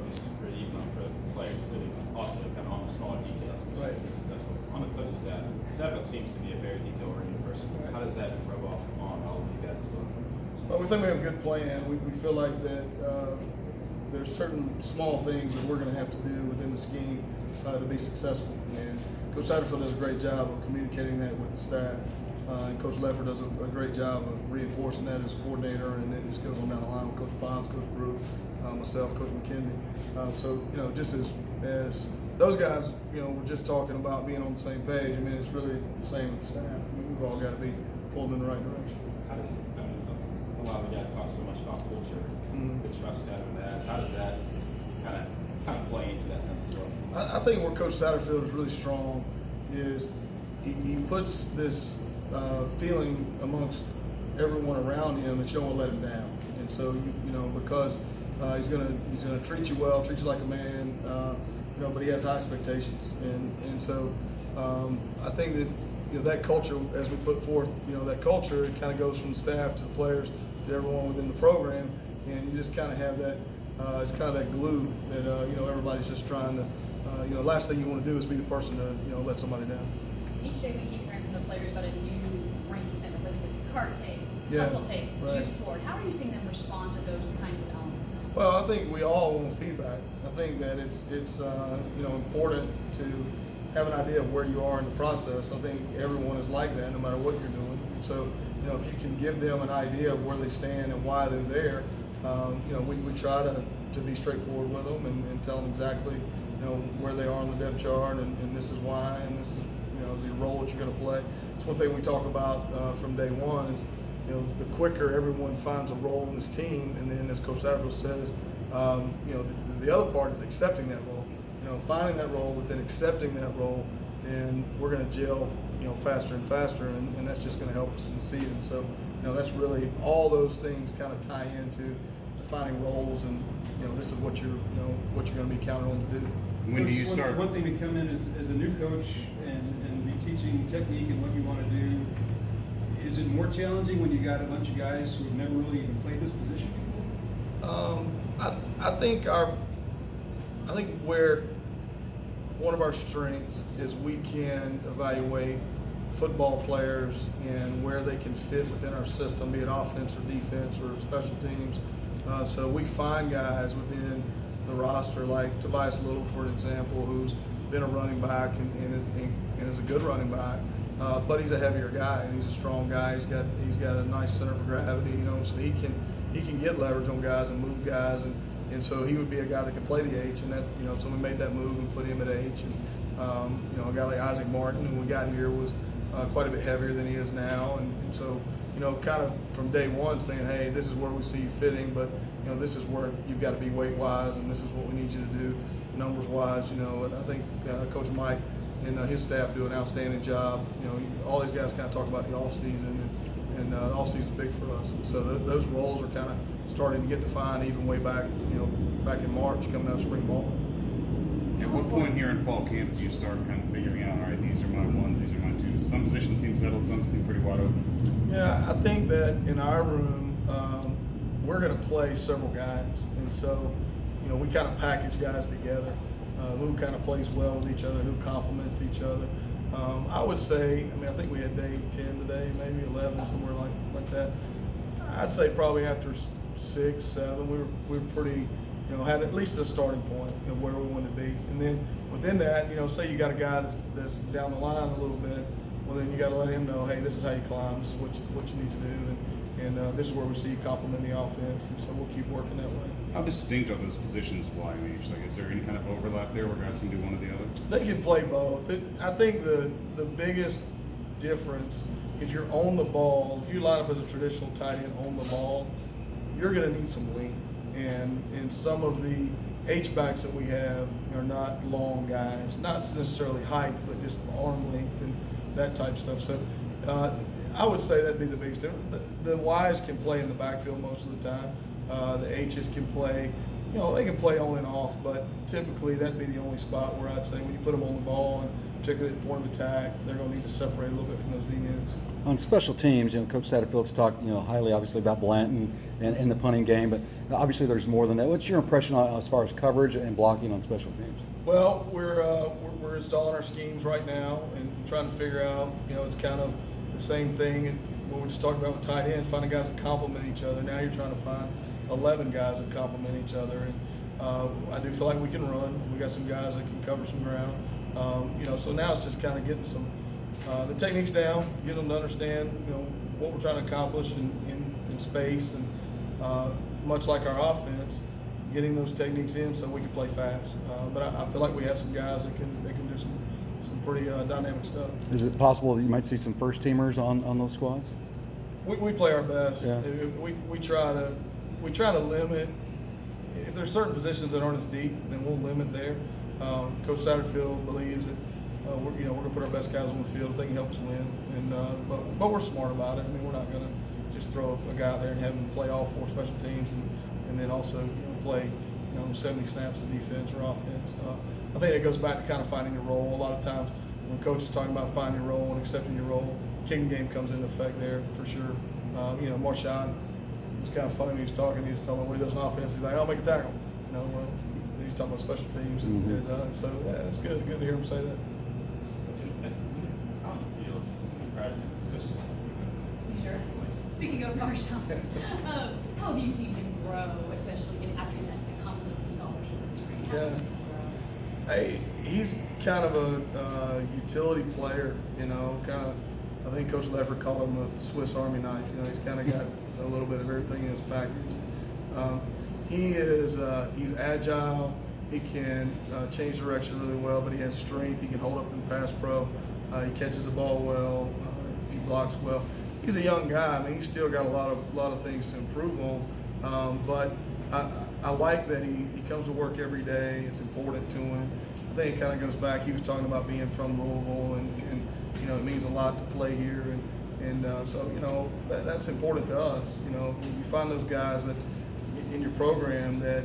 focus for even for the players, also kind of on the smaller details, which Right. is successful. On the coaching staff, Stefan seems to be a very detail-oriented person. How does that rub off on all of you guys as well? Well, we think we have a good plan. We feel like that there's certain small things that we're going to have to do within the scheme to be successful. And Coach Satterfield does a great job of communicating that with the staff. And Coach Leffler does a great job of reinforcing that as a coordinator, and then just goes on down the line with Coach Bonds, Coach Brew, myself, Coach McKenzie. So, just as those guys, we're just talking about being on the same page. I mean, it's really the same with the staff. I mean, we've all got to be pulled in the right direction. How does, a lot of the guys talk so much about culture, the trust Satterfield has. How does that kind of play into that sense as well? I think where Coach Satterfield is really strong is he puts this feeling amongst everyone around him that you don't want to let him down. And so because he's gonna treat you well, treat you like a man, but he has high expectations. And so I think that that culture, as we put forth, that culture, it kind of goes from the staff to the players to everyone within the program, and you just kind of have that. It's kind of that glue that everybody's just trying to. Last thing you want to do is be the person to let somebody down. Each day we keep hearing from the players about a new ranking thing, like card tape, Yeah, hustle tape, right. juice board. How are you seeing them respond to those kinds of elements? Well, I think we all want feedback. I think that it's important to have an idea of where you are in the process. I think everyone is like that, no matter what you're doing. So, if you can give them an idea of where they stand and why they're there, we try to be straightforward with them and tell them exactly, where they are on the depth chart and this is why and this is, the role that you're going to play. It's one thing we talk about from day one is, the quicker everyone finds a role in this team, and then as Coach Satterfield says, the other part is accepting that role. Finding that role, but then accepting that role, and we're going to gel, faster and faster, and that's just going to help us in the season. So, that's really all those things kind of tie into defining roles, and this is what you're going to be counted on to do. When do you start? One thing to come in as a new coach and be teaching technique and what you want to do. Is it more challenging when you got a bunch of guys who have never really even played this position before? I think where one of our strengths is we can evaluate football players and where they can fit within our system, be it offense or defense or special teams. So we find guys within the roster like Tobias Little, for example, who's been a running back and is a good running back, but he's a heavier guy and he's a strong guy. He's got a nice center of gravity, so he can get leverage on guys and move guys, and so he would be a guy that could play the H, and that so we made that move and put him at H, and a guy like Isaac Martin, who we got here, was quite a bit heavier than he is now, and so kind of from day one saying, hey, this is where we see you fitting, but this is where you've got to be weight wise, and this is what we need you to do numbers wise. And I think Coach Mike and his staff do an outstanding job. All these guys kind of talk about the off season, and the off season is big for us. And so those roles are kind of starting to get defined even way back, back in March, coming out of spring ball. At what point here in fall camp do you start kind of figuring out, all right, these are my ones, these are my twos? Some positions seem settled, some seem pretty wide open. Yeah, I think that in our room, we're going to play several guys, and so we kind of package guys together, who kind of plays well with each other, who complements each other. I would say, I think we had day 10 today, maybe 11, somewhere like that. I'd say probably after 6, 7, we were pretty, had at least a starting point of where we wanted to be, and then within that, say you got a guy that's down the line a little bit. Well, then you got to let him know, hey, this is how you climb, this is what you need to do, and this is where we see you complement the offense, and so we'll keep working that way. How distinct are those positions flying each? Like, is there any kind of overlap there where guys can do one or the other? They can play both. I think the biggest difference, if you're on the ball, if you line up as a traditional tight end on the ball, you're going to need some length, and some of the H-backs that we have are not long guys, not necessarily height, but just arm length and that type of stuff. So I would say that'd be the biggest difference. The Y's can play in the backfield most of the time. The H's can play, they can play on and off, but typically that'd be the only spot where I'd say when you put them on the ball, and particularly at the point of attack, they're going to need to separate a little bit from those D ends. On special teams, Coach Satterfield's talked, highly obviously about Blanton in the punting game. But obviously, there's more than that. What's your impression as far as coverage and blocking on special teams? Well, we're installing our schemes right now and trying to figure out, it's kind of the same thing what we just talked about with tight end, finding guys that complement each other. Now you're trying to find 11 guys that complement each other, and I do feel like we can run. We got some guys that can cover some ground. So now it's just kind of getting some the techniques down, getting them to understand, what we're trying to accomplish in space, and much like our offense, getting those techniques in so we can play fast. But I feel like we have some guys that can do some pretty dynamic stuff. Is it possible that you might see some first teamers on those squads? We play our best. Yeah. We try to limit. If there's certain positions that aren't as deep, then we'll limit there. Coach Satterfield believes that we're going to put our best guys on the field if they can help us win. And but we're smart about it. I mean, we're not going to just throw a guy out there and have him play all 4 special teams and then also play 70 snaps of defense or offense. I think it goes back to kind of finding your role. A lot of times when coach is talking about finding your role and accepting your role, kicking game comes into effect there for sure. Marshawn, it was kind of funny when he was talking. He was telling me what he does on offense. He's like, I'll make a tackle. Well, he's talking about special teams. Mm-hmm. And so, yeah, it's good to hear him say that. On the field, comparison to this. Sure. Speaking of Marshawn, how have you seen him grow, especially after that compliment scholarship? That's great. How have you seen him grow? Hey, he's kind of a utility player, I think Coach Leffert called him a Swiss Army knife. He's kind of got a little bit of everything in his package. He's agile. He can change direction really well, but he has strength. He can hold up in pass pro. He catches the ball well. He blocks well. He's a young guy. I mean, he's still got a lot of things to improve on. But I like that he comes to work every day. It's important to him. I think it kind of goes back. He was talking about being from Louisville, and it means a lot to play here, so that's important to us. You find those guys that in your program that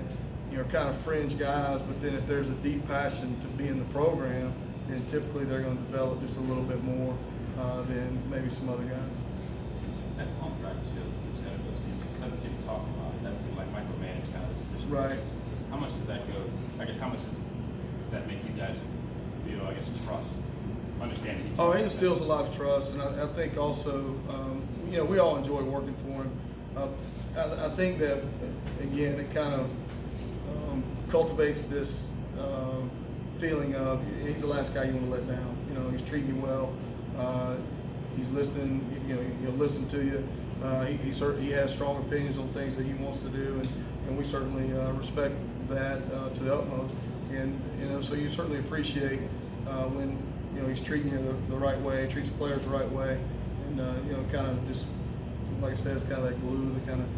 are kind of fringe guys, but then if there's a deep passion to be in the program, then typically they're going to develop just a little bit more than maybe some other guys. That home practice field, doesn't seem to talk about it. Doesn't seem like micromanage kind of decision. Right. How much does that go? I guess how much does that make you guys feel? I guess trust, understanding each other. Oh, he instills a lot of trust, and I think also, we all enjoy working for him. I think that again, it kind of cultivates this feeling of he's the last guy you want to let down. He's treating you well. He's listening. He'll listen to you. He has strong opinions on things that he wants to do, and we certainly respect that to the utmost. And so you certainly appreciate when he's treating you the right way, treats the players the right way, and kind of just like I said, it's kind of that glue that kind of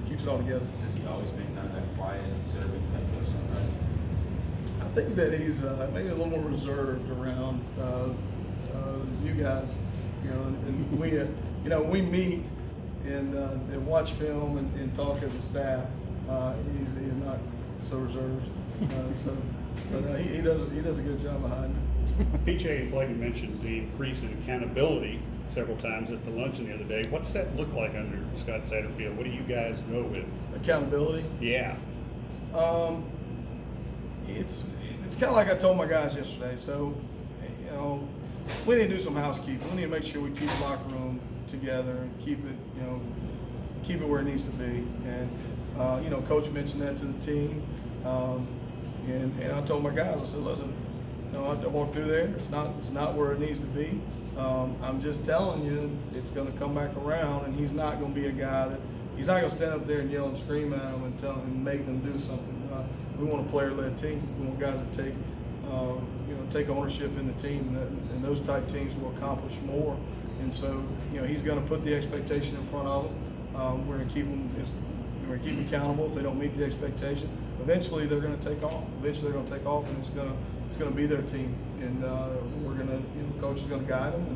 keeps it all together. Does he always make kind of that quiet, observant type person, right? I think that he's maybe a little more reserved around you guys, and we meet and watch film and talk as a staff. He's not so reserved, but he does a good job of hiding it. PJ and Clayton mentioned the increase in accountability several times at the luncheon the other day. What's that look like under Scott Satterfield? What do you guys go with? Accountability. Yeah. It's kind of like I told my guys yesterday. So, we need to do some housekeeping. We need to make sure we keep the locker room together and keep it where it needs to be. And Coach mentioned that to the team, and I told my guys, I said, listen, I walked through there. It's not where it needs to be. I'm just telling you, it's going to come back around, and he's not going to be a guy that he's not going to stand up there and yell and scream at them and tell them and make them do something. We want a player-led team. We want guys that take ownership in the team, and those type teams will accomplish more. And so, he's going to put the expectation in front of them. We're going to keep them. We're going to keep them accountable if they don't meet the expectation. Eventually, they're going to take off. Eventually, they're going to take off, and it's going to be their team. And we're going to, coach is going to guide them,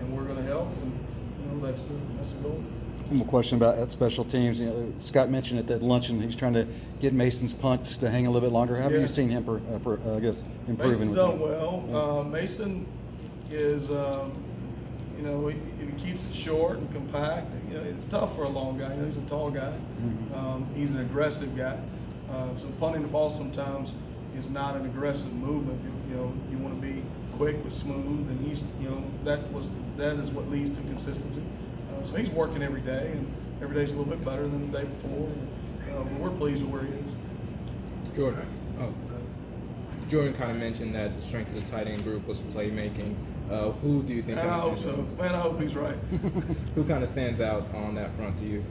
and we're going to help. And that's the goal. One more question about special teams. Scott mentioned at that luncheon he's trying to get Mason's punts to hang a little bit longer. How have you seen him, improving? Mason's done well. Mason is you know, he keeps it short and compact. You know, it's tough for a long guy. You know, he's a tall guy. He's an aggressive guy. So punting the ball sometimes is not an aggressive movement. You know, you want to be quick but smooth, and he's, you know, that is what leads to consistency. So he's working every day, and every day's a little bit better than the day before. And, we're pleased with where he is. Jordan kind of mentioned that the strength of the tight end group was playmaking. Who do you think? And I hope so. Man, I hope he's right. Who kind of stands out on that front to you?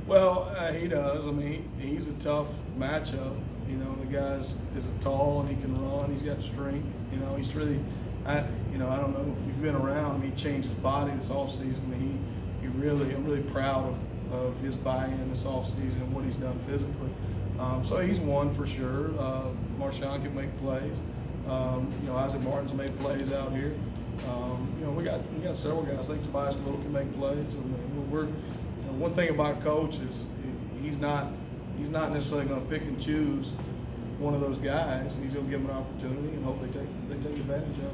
Well, he does. I mean, he's a tough matchup. You know, the guy is tall and he can run. He's got strength. You know, he's really, I don't know if you've been around him. He changed his body this offseason. I mean, I'm really proud of his buy-in this offseason and what he's done physically. So he's one for sure. Marshawn can make plays. You know, Isaac Martin's made plays out here. You know, we got several guys. I think Tobias Little can make plays. I mean, you know, one thing about Coach is he's not necessarily going to pick and choose one of those guys. He's going to give them an opportunity and hope they take advantage of it.